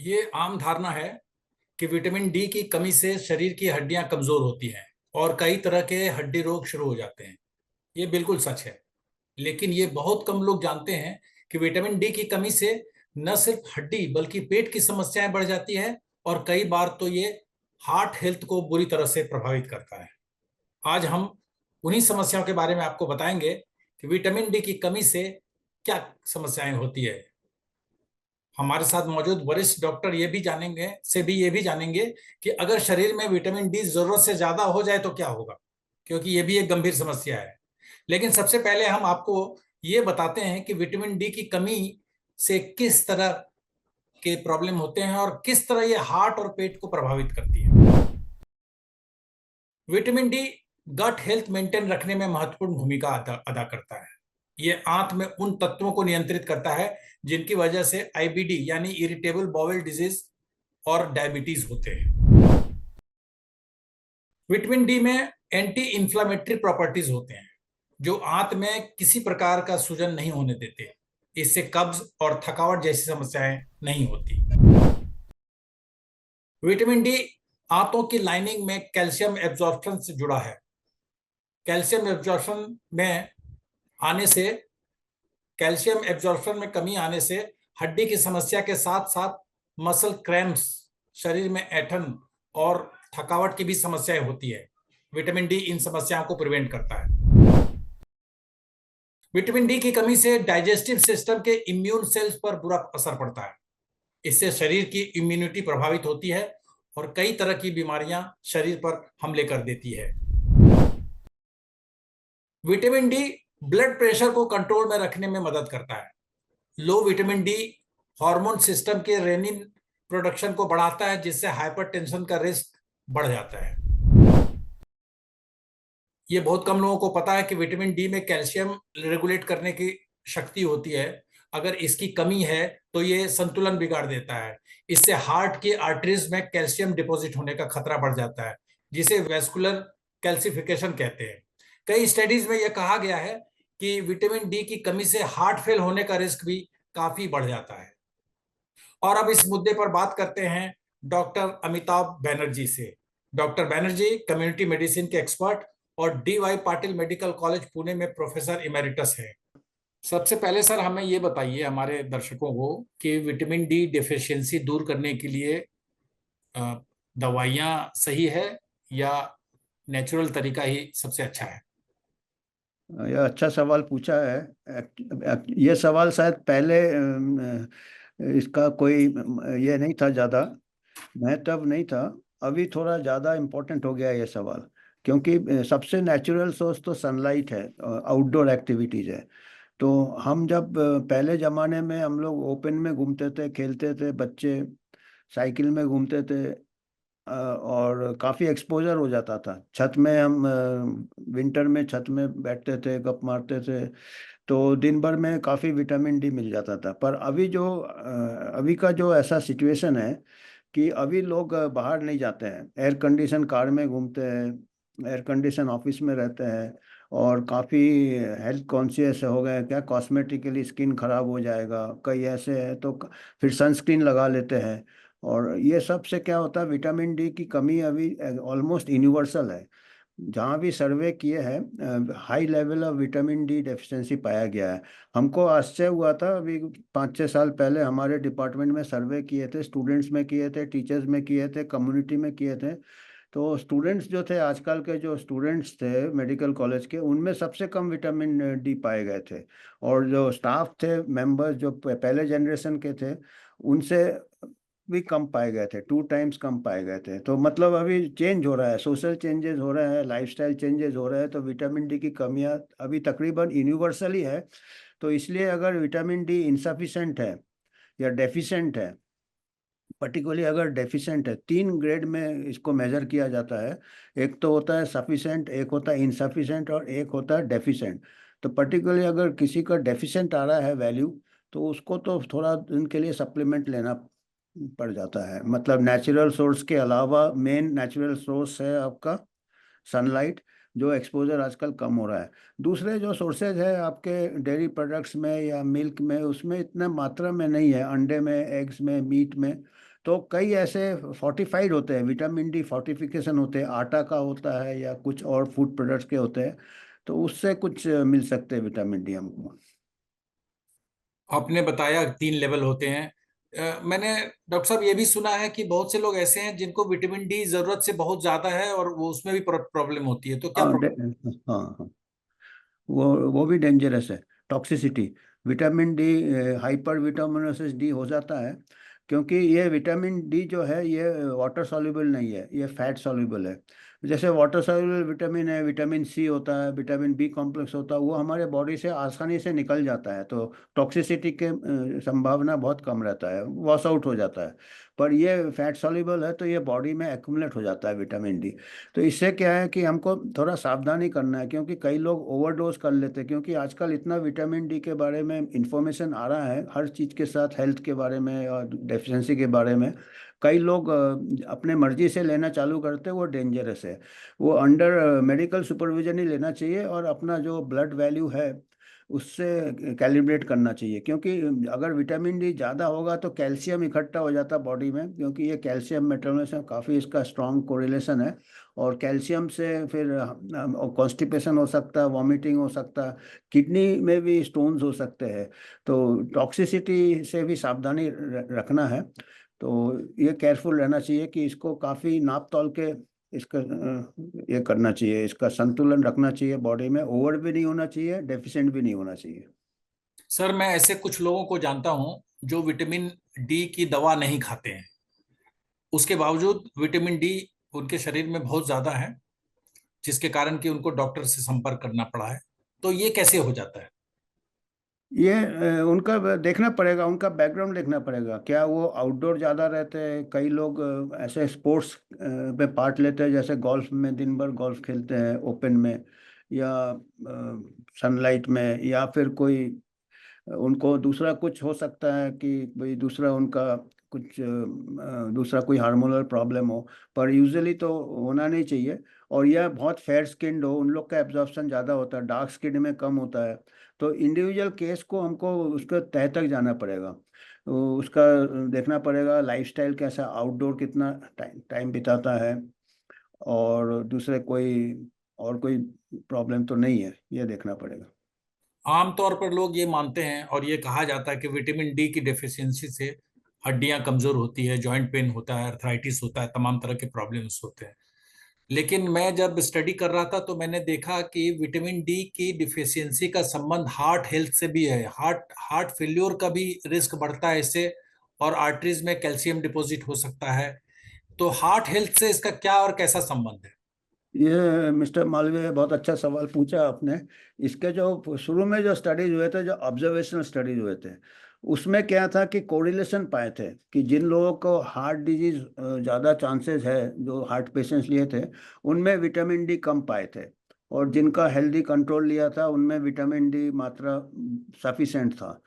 ये आम धारणा है कि विटामिन डी की कमी से शरीर की हड्डियां कमजोर होती हैं और कई तरह के हड्डी रोग शुरू हो जाते हैं। ये बिल्कुल सच है, लेकिन ये बहुत कम लोग जानते हैं कि विटामिन डी की कमी से न सिर्फ हड्डी बल्कि पेट की समस्याएं बढ़ जाती है और कई बार तो ये हार्ट हेल्थ को बुरी तरह से प्रभावित करता है। आज हम उन्हीं समस्याओं के बारे में आपको बताएंगे कि विटामिन डी की कमी से क्या समस्याएं होती है। हमारे साथ मौजूद वरिष्ठ डॉक्टर ये भी जानेंगे कि अगर शरीर में विटामिन डी जरूरत से ज्यादा हो जाए तो क्या होगा, क्योंकि ये भी एक गंभीर समस्या है। लेकिन सबसे पहले हम आपको ये बताते हैं कि विटामिन डी की कमी से किस तरह के प्रॉब्लम होते हैं और किस तरह ये हार्ट और पेट को प्रभावित करती है। Vitamin D gut health maintain रखने में महत्वपूर्ण भूमिका अदा करता है। ये आंत में उन तत्वों को नियंत्रित करता है जिनकी वजह से आईबीडी यानी इरिटेबल बाउल डिजीज और डायबिटीज होते हैं। विटामिन डी में एंटी इंफ्लेमेटरी प्रॉपर्टीज होते हैं जो आंत में किसी प्रकार का सूजन नहीं होने देते। इससे कब्ज और थकावट जैसी समस्याएं नहीं होती। विटामिन डी आंतों की लाइनिंग में कैल्शियम एब्जॉर्प्शन से जुड़ा है। कैल्शियम एब्जॉर्प्शन में आने से कैल्शियम एब्जॉर्प्शन में कमी आने से हड्डी की समस्या के साथ साथ मसल क्रैम्प्स, शरीर में ऐंठन और थकावट की भी समस्याएं होती है। विटामिन डी इन समस्याओं को प्रिवेंट करता है। विटामिन डी की कमी से डाइजेस्टिव सिस्टम के इम्यून सेल्स पर बुरा असर पड़ता है। इससे शरीर की इम्यूनिटी प्रभावित होती है और कई तरह की बीमारियां शरीर पर हमले कर देती है। विटामिन डी ब्लड प्रेशर को कंट्रोल में रखने में मदद करता है। लो विटामिन डी हार्मोन सिस्टम के रेनिन प्रोडक्शन को बढ़ाता है, जिससे हाइपरटेंशन का रिस्क बढ़ जाता है। ये बहुत कम लोगों को पता है कि विटामिन डी में कैल्शियम रेगुलेट करने की शक्ति होती है। अगर इसकी कमी है तो ये संतुलन बिगाड़ देता है। इससे हार्ट की आर्टरीज में कैल्शियम डिपॉजिट होने का खतरा बढ़ जाता है, जिसे वैस्कुलर कैल्सिफिकेशन कहते हैं। कई स्टडीज में यह कहा गया है कि विटामिन डी की कमी से हार्ट फेल होने का रिस्क भी काफी बढ़ जाता है। और अब इस मुद्दे पर बात करते हैं डॉक्टर अमिताभ बैनर्जी से। डॉक्टर बैनर्जी कम्युनिटी मेडिसिन के एक्सपर्ट और DY Patil medical college Pune में प्रोफेसर इमेरिटस है। सबसे पहले सर हमें ये बताइए हमारे दर्शकों को कि विटामिन डी डेफिशिएंसी दूर करने के लिए दवाइयाँ सही है या नेचुरल तरीका ही सबसे अच्छा है? यह अच्छा सवाल पूछा है। ये सवाल शायद पहले इसका कोई ये नहीं था, ज़्यादा महत्व नहीं था। अभी थोड़ा ज़्यादा इम्पोर्टेंट हो गया ये सवाल, क्योंकि सबसे नेचुरल सोर्स तो सनलाइट है, आउटडोर एक्टिविटीज़ है। तो हम जब पहले ज़माने में हम लोग ओपन में घूमते थे, खेलते थे, बच्चे साइकिल में घूमते थे, और काफ़ी एक्सपोजर हो जाता था। छत में हम विंटर में छत में बैठते थे, गप मारते थे, तो दिन भर में काफ़ी विटामिन डी मिल जाता था। पर अभी का जो ऐसा सिचुएशन है कि अभी लोग बाहर नहीं जाते हैं, एयर कंडीशन कार में घूमते हैं, एयर कंडीशन ऑफिस में रहते हैं, और काफ़ी हेल्थ कॉन्शियस हो गए। क्या कॉस्मेटिकली स्किन खराब हो जाएगा, कई ऐसे हैं तो फिर सनस्क्रीन लगा लेते हैं। और ये सब से क्या होता है, विटामिन डी की कमी अभी ऑलमोस्ट यूनिवर्सल है। जहाँ भी सर्वे किए हैं, high level of vitamin D deficiency पाया गया है। हमको आश्चर्य हुआ था, अभी 5-6 साल पहले हमारे डिपार्टमेंट में सर्वे किए थे, स्टूडेंट्स में किए थे, टीचर्स में किए थे, कम्युनिटी में किए थे। तो स्टूडेंट्स जो थे, आजकल के जो स्टूडेंट्स थे मेडिकल कॉलेज के, उनमें सबसे कम विटामिन डी पाए गए थे। और जो स्टाफ थे, मेंबर्स जो पहले जनरेशन के थे, उनसे भी कम पाए गए थे, 2 टाइम्स कम पाए गए थे। तो मतलब अभी चेंज हो रहा है, सोशल चेंजेस हो रहे हैं, लाइफस्टाइल चेंजेस हो रहे हैं, तो विटामिन डी की कमियां अभी तकरीबन यूनिवर्सल ही है। तो इसलिए अगर विटामिन डी इनसफिशेंट है या डेफिशिएंट है, पर्टिकुलरली अगर डेफिशिएंट है, 3 ग्रेड में इसको मेजर किया जाता है। एक तो होता है सफिशेंट, एक होता है इनसफिशेंट, और एक होता है डेफिशिएंट। तो पर्टिकुलरली अगर किसी का डेफिशिएंट आ रहा है वैल्यू, तो उसको तो थोड़ा दिन के लिए सप्लीमेंट लेना पड़ जाता है। मतलब नेचुरल सोर्स के अलावा मेन नेचुरल सोर्स है आपका सनलाइट, जो एक्सपोजर आजकल कम हो रहा है। दूसरे जो सोर्सेज है आपके डेयरी प्रोडक्ट्स में या मिल्क में, उसमें इतना मात्रा में नहीं है, अंडे में, एग्स में, मीट में। तो कई ऐसे फोर्टिफाइड होते हैं, विटामिन डी फोर्टिफिकेशन होते हैं, आटा का होता है या कुछ और फूड प्रोडक्ट्स के होते हैं, तो उससे कुछ मिल सकते हैं विटामिन डी हमको। आपने बताया 3 लेवल होते हैं। मैंने डॉक्टर साहब ये भी सुना है कि बहुत से लोग ऐसे हैं जिनको विटामिन डी जरूरत से बहुत ज्यादा है और वो उसमें भी प्रॉब्लम होती है, तो क्या हाँ प्रॉब्लम? हाँ हाँ, वो भी डेंजरस है। Toxicity, vitamin D, hyper vitaminosis D हो जाता है, क्योंकि ये विटामिन डी जो है ये वाटर सॉल्युबल नहीं है, ये फैट सॉल्युबल है। जैसे वाटर सॉल्युबल विटामिन है, विटामिन सी होता है, विटामिन बी कॉम्प्लेक्स होता है, वो हमारे बॉडी से आसानी से निकल जाता है, तो टॉक्सिसिटी के संभावना बहुत कम रहता है, वॉश आउट हो जाता है। पर ये फैट सॉल्युबल है, तो ये बॉडी में एक्यूमुलेट हो जाता है विटामिन डी। तो इससे क्या है कि हमको थोड़ा सावधानी करना है, क्योंकि कई लोग ओवरडोज कर लेते हैं, क्योंकि आजकल इतना विटामिन डी के बारे में इंफॉर्मेशन आ रहा है हर चीज़ के साथ, हेल्थ के बारे में और डेफिशिएंसी के बारे में। कई लोग अपने मर्जी से लेना चालू करते हैं, वो डेंजरस है। वो अंडर मेडिकल सुपरविजन ही लेना चाहिए, और अपना जो ब्लड वैल्यू है उससे कैलिब्रेट करना चाहिए, क्योंकि अगर विटामिन डी ज़्यादा होगा तो कैल्शियम इकट्ठा हो जाता है बॉडी में, क्योंकि ये कैल्शियम मेटाबॉलिज्म काफ़ी इसका स्ट्रॉन्ग कोरिलेशन है। और कैल्शियम से फिर कॉन्स्टिपेशन हो सकता है, वॉमिटिंग हो सकता है, किडनी में भी स्टोन्स हो सकते हैं। तो टॉक्सिसिटी से भी सावधानी रखना है। तो ये केयरफुल रहना चाहिए कि इसको काफ़ी नाप तौल के इसका ये करना चाहिए, इसका संतुलन रखना चाहिए, बॉडी में ओवर भी नहीं होना चाहिए, डेफिशिएंट भी नहीं होना चाहिए। सर, मैं ऐसे कुछ लोगों को जानता हूं जो विटामिन डी की दवा नहीं खाते हैं, उसके बावजूद विटामिन डी उनके शरीर में बहुत ज्यादा है, जिसके कारण कि उनको डॉक्टर से संपर्क करना पड़ा है। तो ये कैसे हो जाता है? ये उनका देखना पड़ेगा, उनका बैकग्राउंड देखना पड़ेगा, क्या वो आउटडोर ज़्यादा रहते हैं। कई लोग ऐसे स्पोर्ट्स पे पार्ट लेते हैं, जैसे गोल्फ में दिन भर गोल्फ खेलते हैं ओपन में, या सनलाइट में, या फिर कोई उनको दूसरा कुछ हो सकता है कि भाई दूसरा उनका कुछ दूसरा कोई हार्मोनल प्रॉब्लम हो, पर यूजुअली तो होना नहीं चाहिए। और यह बहुत फेयर स्किन्ड हो, उन लोग का एब्जॉर्प्शन ज़्यादा होता है, डार्क स्किन में कम होता है। तो इंडिविजुअल केस को हमको उसके तह तक जाना पड़ेगा, तो उसका देखना पड़ेगा लाइफस्टाइल कैसा, आउटडोर कितना टाइम टाइम बिताता है, और दूसरे कोई और कोई प्रॉब्लम तो नहीं है, ये देखना पड़ेगा। आमतौर पर लोग ये मानते हैं और ये कहा जाता है कि विटामिन डी की डेफिशिएंसी से हड्डियां कमजोर होती है, जॉइंट पेन होता है, अर्थराइटिस होता है, तमाम तरह के प्रॉब्लम्स होते हैं। लेकिन मैं जब स्टडी कर रहा था तो मैंने देखा कि विटामिन डी की डिफिशियंसी का संबंध हार्ट हेल्थ से भी है। हार्ट हार्ट फेल्योर का भी रिस्क बढ़ता है इससे, और आर्टरीज में कैल्शियम डिपॉजिट हो सकता है। तो हार्ट हेल्थ से इसका क्या और कैसा संबंध है? ये मिस्टर मालवीय बहुत अच्छा सवाल पूछा आपने। इसके जो शुरू में जो स्टडीज हुए थे, जो ऑब्जर्वेशनल स्टडीज हुए थे, उसमें क्या था कि कोरिलेशन पाए थे कि जिन लोगों को हार्ट डिजीज ज़्यादा चांसेस है, जो हार्ट पेशेंट्स लिए थे, उनमें विटामिन डी कम पाए थे। और जिनका हेल्दी कंट्रोल लिया था उनमें विटामिन डी मात्रा सफिशेंट था।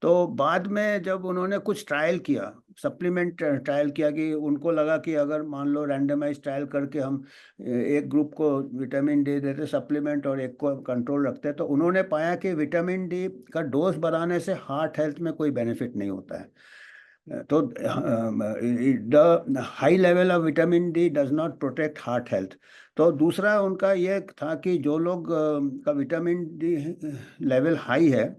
तो बाद में जब उन्होंने कुछ ट्रायल किया, सप्लीमेंट ट्रायल किया, कि उनको लगा कि अगर मान लो रैंडमाइज ट्रायल करके हम एक ग्रुप को विटामिन डी देते सप्लीमेंट और एक को कंट्रोल रखते, तो उन्होंने पाया कि विटामिन डी का डोज बढ़ाने से हार्ट हेल्थ में कोई बेनिफिट नहीं होता है। तो the high level of vitamin D does not protect heart health. तो दूसरा उनका ये था कि जो लोग का विटामिन डी लेवल हाई है,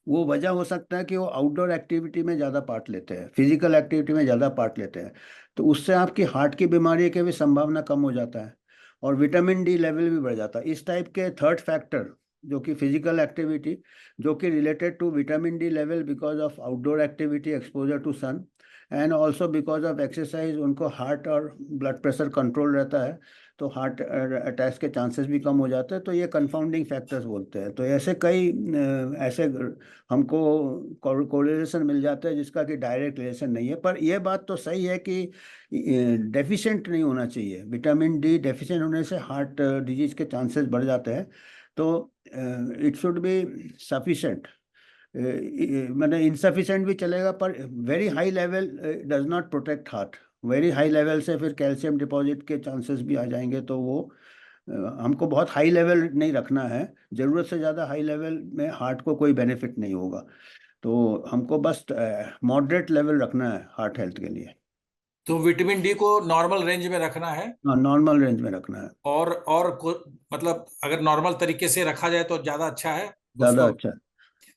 वो वजह हो सकता है कि वो आउटडोर एक्टिविटी में ज़्यादा पार्ट लेते हैं, फिजिकल एक्टिविटी में ज़्यादा पार्ट लेते हैं, तो उससे आपकी हार्ट की बीमारी की भी संभावना कम हो जाता है, और विटामिन डी लेवल भी बढ़ जाता है। इस टाइप के थर्ड फैक्टर, जो कि फिजिकल एक्टिविटी, जो कि related to vitamin D level because of outdoor activity, exposure to sun, and also because of exercise, उनको हार्ट और ब्लड प्रेशर कंट्रोल रहता है, तो हार्ट अटैक के चांसेस भी कम हो जाते हैं। तो ये कंफाउंडिंग फैक्टर्स बोलते हैं। तो ऐसे कई ऐसे हमको कोरिलेशन मिल जाता है जिसका कि डायरेक्ट रिलेशन नहीं है। पर यह बात तो सही है कि डेफिशिएंट नहीं होना चाहिए, विटामिन डी डेफिशिएंट होने से हार्ट डिजीज के चांसेस बढ़ जाते हैं। तो इट शुड बी सफिशेंट, मैंने इनसफिशेंट भी चलेगा, पर very high level does not protect heart. Very high level से फिर कैल्शियम डिपॉजिट के चांसेस भी आ जाएंगे, तो वो हमको बहुत हाई लेवल नहीं रखना है, ज़रूरत से ज़्यादा हाई लेवल में हार्ट को कोई बेनिफिट नहीं होगा। तो हमको बस मॉडरेट लेवल रखना है हार्ट हेल्थ के लिए। तो विटामिन डी को नॉर्मल रेंज में रखना है। हाँ, नॉर्मल रेंज में रखना है। मतलब अगर नॉर्मल तरीके से रखा जाए तो ज्यादा अच्छा है ज़्यादा उसको। अच्छा है।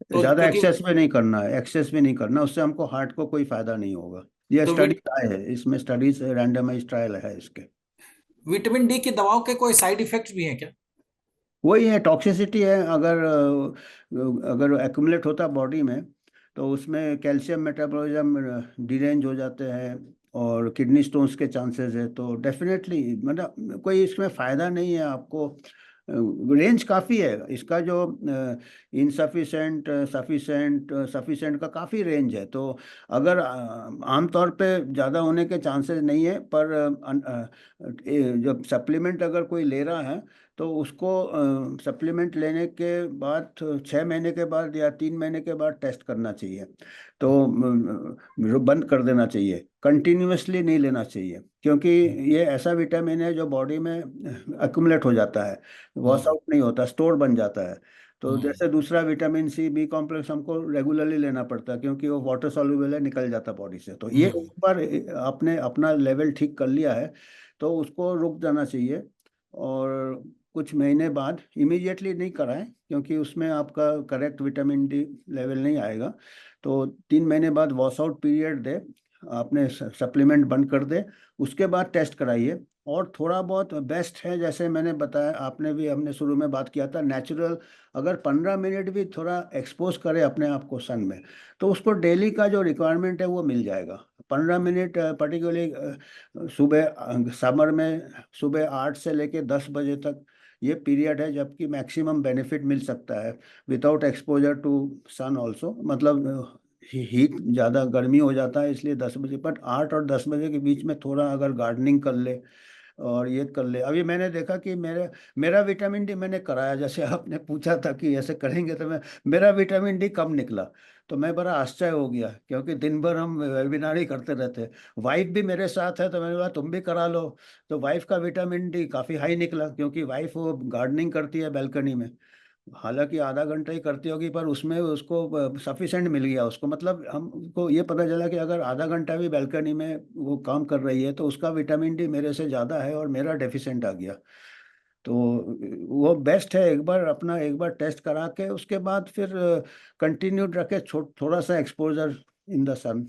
तो ज़्यादा क्योंकि एक्सेस में नहीं करना है, एक्सेस में नहीं करना, उससे हमको हार्ट को कोई फायदा नहीं होगा। ये तो स्टडी आए है, इसमें स्टडीज रैंडमाइज ट्रायल है इसके। विटामिन डी की दवाओं के कोई साइड इफेक्ट्स भी हैं क्या? वही है, टॉक्सिसिटी है। अगर अगर एक्यूमुलेट होता बॉडी में, तो उसमें कैल्शियम मेटाबॉलिज्म डिरेंज हो जाते हैं और किडनी स्टोन्स के चांसेस है। तो डेफिनेटली मतलब कोई इसमें फ़ायदा नहीं है आपको। रेंज काफ़ी है इसका, जो इनसफिशेंट, सफिशेंट, सफिशेंट का काफ़ी रेंज है। तो अगर आमतौर पे ज़्यादा होने के चांसेस नहीं है, पर जब सप्लीमेंट अगर कोई ले रहा है, तो उसको सप्लीमेंट लेने के बाद 6 महीने के बाद या 3 महीने के बाद टेस्ट करना चाहिए। तो बंद कर देना चाहिए, कंटिन्यूअसली नहीं लेना चाहिए, क्योंकि ये ऐसा विटामिन है जो बॉडी में अक्यूमुलेट हो जाता है, वॉश हम्म। आउट नहीं होता, स्टोर बन जाता है। तो हम्म। जैसे दूसरा विटामिन सी, बी कॉम्प्लेक्स हमको रेगुलरली लेना पड़ता है, क्योंकि वो वाटर सॉल्युबल है, निकल जाता बॉडी से। तो ये हम्म। एक बार आपने अपना लेवल ठीक कर लिया है, तो उसको रुक जाना चाहिए। और कुछ महीने बाद, इमीडिएटली नहीं कराएं, क्योंकि उसमें आपका करेक्ट विटामिन डी लेवल नहीं आएगा। तो 3 महीने बाद वॉश आउट पीरियड दे, आपने सप्लीमेंट बंद कर दे, उसके बाद टेस्ट कराइए। और थोड़ा बहुत बेस्ट है, जैसे मैंने बताया, आपने भी, हमने शुरू में बात किया था, नेचुरल। अगर 15 मिनट भी थोड़ा एक्सपोज करे अपने आप को सन में, तो उसको डेली का जो रिक्वायरमेंट है वो मिल जाएगा। 15 मिनट पर्टिकुलरली सुबह, समर में सुबह 8 से लेके 10 बजे तक ये पीरियड है, जबकि मैक्सिमम बेनिफिट मिल सकता है without exposure to sun also. मतलब हीट, ज़्यादा गर्मी हो जाता है, इसलिए 10 बजे, बट 8 और 10 बजे के बीच में थोड़ा अगर गार्डनिंग कर ले और ये कर ले। अभी मैंने देखा कि मेरे मेरा विटामिन डी मैंने कराया, जैसे आपने पूछा था कि ऐसे करेंगे, तो मेरा विटामिन डी कम निकला। तो मैं बड़ा आश्चर्य हो गया, क्योंकि दिन भर हम वेबिनार ही करते रहते। वाइफ भी मेरे साथ है, तो मैंने कहा तुम भी करा लो। तो वाइफ का विटामिन डी काफ़ी हाई निकला, क्योंकि वाइफ वो गार्डनिंग करती है बैल्कनी में। हालांकि आधा घंटा ही करती होगी, पर उसमें उसको सफिशेंट मिल गया उसको। मतलब हमको ये पता चला कि अगर आधा घंटा भी बैल्कनी में वो काम कर रही है, तो उसका विटामिन डी मेरे से ज़्यादा है और मेरा डेफिशिएंट आ गया। तो वो बेस्ट है, एक बार टेस्ट करा के उसके बाद फिर कंटिन्यूड रखे, थोड़ा सा एक्सपोजर इन द सन।